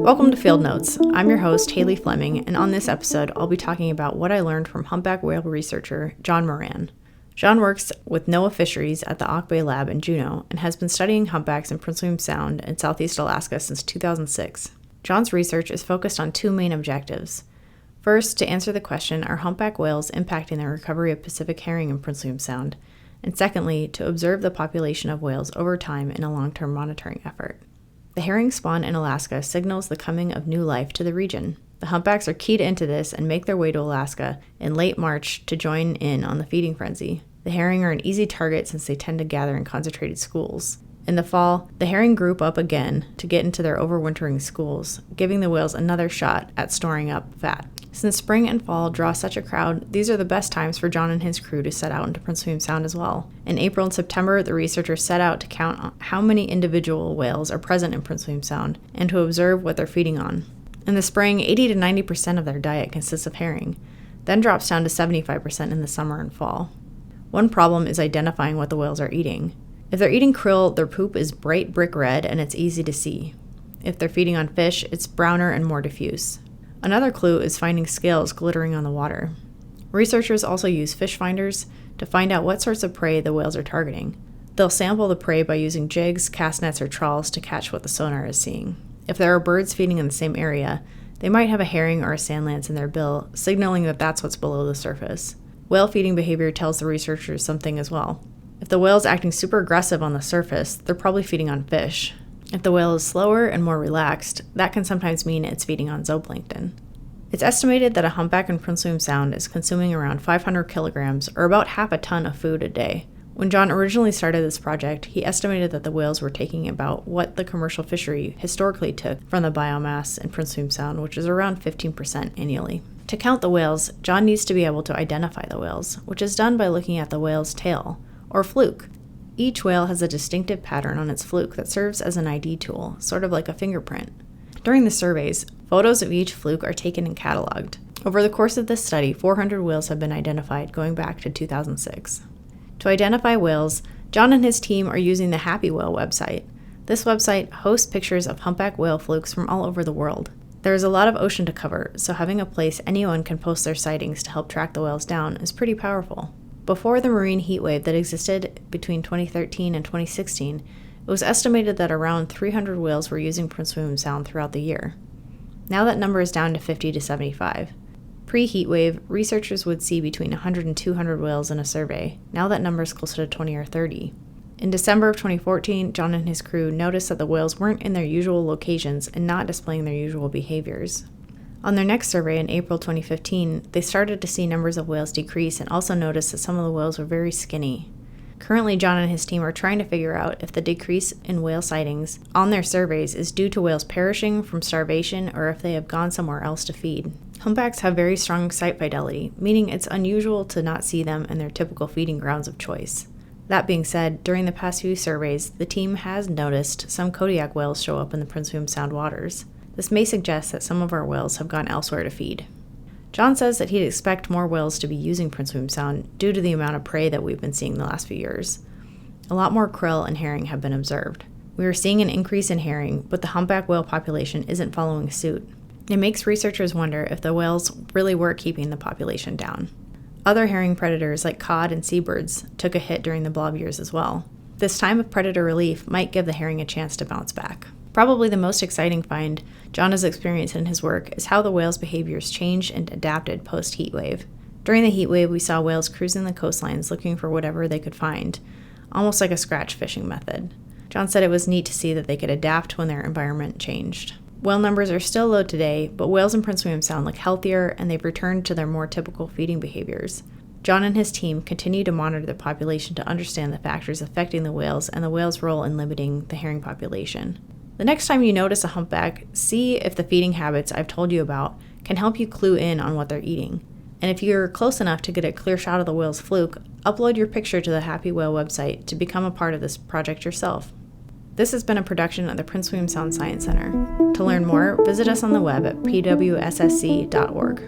Welcome to Field Notes. I'm your host, Hayley Fleming, and on this episode, I'll be talking about what I learned from humpback whale researcher John Moran. John works with NOAA Fisheries at the Auk Bay Lab in Juneau and has been studying humpbacks in Prince William Sound and Southeast Alaska since 2006. John's research is focused on two main objectives. First, to answer the question, are humpback whales impacting the recovery of Pacific herring in Prince William Sound? And secondly, to observe the population of whales over time in a long-term monitoring effort. The herring spawn in Alaska signals the coming of new life to the region. The humpbacks are keyed into this and make their way to Alaska in late March to join in on the feeding frenzy. The herring are an easy target since they tend to gather in concentrated schools. In the fall, the herring group up again to get into their overwintering schools, giving the whales another shot at storing up fat. Since spring and fall draw such a crowd, these are the best times for John and his crew to set out into Prince William Sound as well. In April and September, the researchers set out to count how many individual whales are present in Prince William Sound and to observe what they're feeding on. In the spring, 80 to 90% of their diet consists of herring, then drops down to 75% in the summer and fall. One problem is identifying what the whales are eating. If they're eating krill, their poop is bright brick red and it's easy to see. If they're feeding on fish, it's browner and more diffuse. Another clue is finding scales glittering on the water. Researchers also use fish finders to find out what sorts of prey the whales are targeting. They'll sample the prey by using jigs, cast nets, or trawls to catch what the sonar is seeing. If there are birds feeding in the same area, they might have a herring or a sand lance in their bill, signaling that that's what's below the surface. Whale feeding behavior tells the researchers something as well. If the whale is acting super aggressive on the surface, they're probably feeding on fish. If the whale is slower and more relaxed, that can sometimes mean it's feeding on zooplankton. It's estimated that a humpback in Prince William Sound is consuming around 500 kilograms, or about half a ton of food a day. When John originally started this project, he estimated that the whales were taking about what the commercial fishery historically took from the biomass in Prince William Sound, which is around 15% annually. To count the whales, John needs to be able to identify the whales, which is done by looking at the whale's tail, or fluke. Each whale has a distinctive pattern on its fluke that serves as an ID tool, sort of like a fingerprint. During the surveys, photos of each fluke are taken and cataloged. Over the course of this study, 400 whales have been identified going back to 2006. To identify whales, John and his team are using the Happy Whale website. This website hosts pictures of humpback whale flukes from all over the world. There is a lot of ocean to cover, so having a place anyone can post their sightings to help track the whales down is pretty powerful. Before the marine heatwave that existed between 2013 and 2016, it was estimated that around 300 whales were using Prince William Sound throughout the year. Now that number is down to 50 to 75. Pre-heatwave, researchers would see between 100 and 200 whales in a survey. Now that number is closer to 20 or 30. In December of 2014, John and his crew noticed that the whales weren't in their usual locations and not displaying their usual behaviors. On their next survey in April 2015, they started to see numbers of whales decrease and also noticed that some of the whales were very skinny. Currently, John and his team are trying to figure out if the decrease in whale sightings on their surveys is due to whales perishing from starvation or if they have gone somewhere else to feed. Humpbacks have very strong sight fidelity, meaning it's unusual to not see them in their typical feeding grounds of choice. That being said, during the past few surveys, the team has noticed some Kodiak whales show up in the Prince William Sound waters. This may suggest that some of our whales have gone elsewhere to feed. John says that he'd expect more whales to be using Prince William Sound due to the amount of prey that we've been seeing the last few years. A lot more krill and herring have been observed. We are seeing an increase in herring, but the humpback whale population isn't following suit. It makes researchers wonder if the whales really were keeping the population down. Other herring predators like cod and seabirds took a hit during the blob years as well. This time of predator relief might give the herring a chance to bounce back. Probably the most exciting find John has experienced in his work is how the whales' behaviors changed and adapted post-heatwave. During the heatwave, we saw whales cruising the coastlines looking for whatever they could find, almost like a scratch fishing method. John said it was neat to see that they could adapt when their environment changed. Whale numbers are still low today, but whales in Prince William Sound look healthier and they've returned to their more typical feeding behaviors. John and his team continue to monitor the population to understand the factors affecting the whales and the whales' role in limiting the herring population. The next time you notice a humpback, see if the feeding habits I've told you about can help you clue in on what they're eating. And if you're close enough to get a clear shot of the whale's fluke, upload your picture to the Happy Whale website to become a part of this project yourself. This has been a production of the Prince William Sound Science Center. To learn more, visit us on the web at PWSSC.org.